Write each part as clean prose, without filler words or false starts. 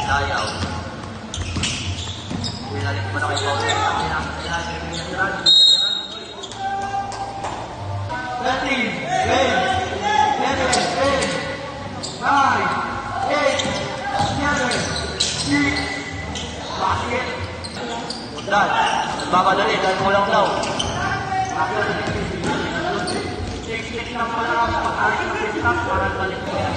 Dayaw. Pinalik mo na kay Bobby. Undan, nagmamadali dahil kulang daw. Tik-tik lang pala ang pag-alit ng pitak para balik mo yan.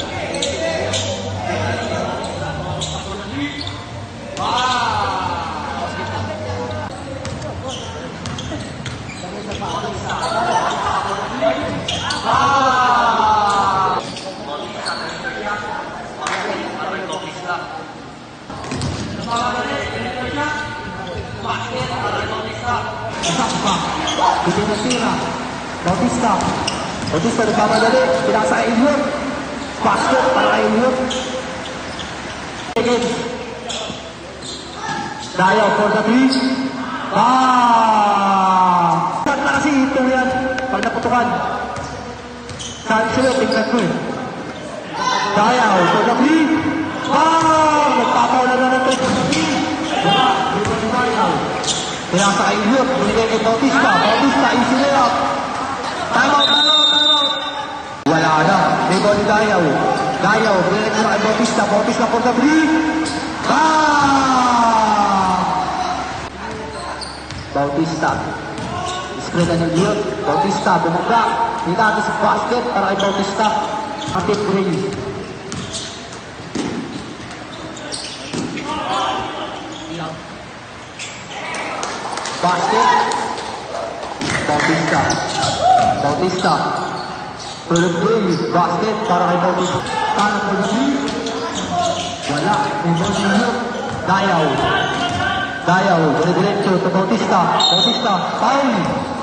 Hindi nasira. Bautista. Bautista nagmamadali. Pinasa kay Eliot. Basket para kay Eliot. Again. Dayaw for the three. Saan na kasi ito yan? Pag naputukan. Saan sila? Tingnan ko eh. Dayaw for the three. Nagpapawala na ng 3. Dayaw. Pinasa kay Eliot, binigay kay Bautista. Bautista, easy layup. Time out. Wala na. Rebound ni Dayaw. Dayaw, binigay ko na kay Bautista. Bautista for the three. Bautista. Screen na ni Eliot. Bautista, bumagda. Hinati sa basket para kay Bautista. Kapit Gray. Basket. Bautista. Product basket para kay Bautista. Para for the three. Wala. Rebound ni Eliot. Dayaw. Diretso to Bautista. Foul.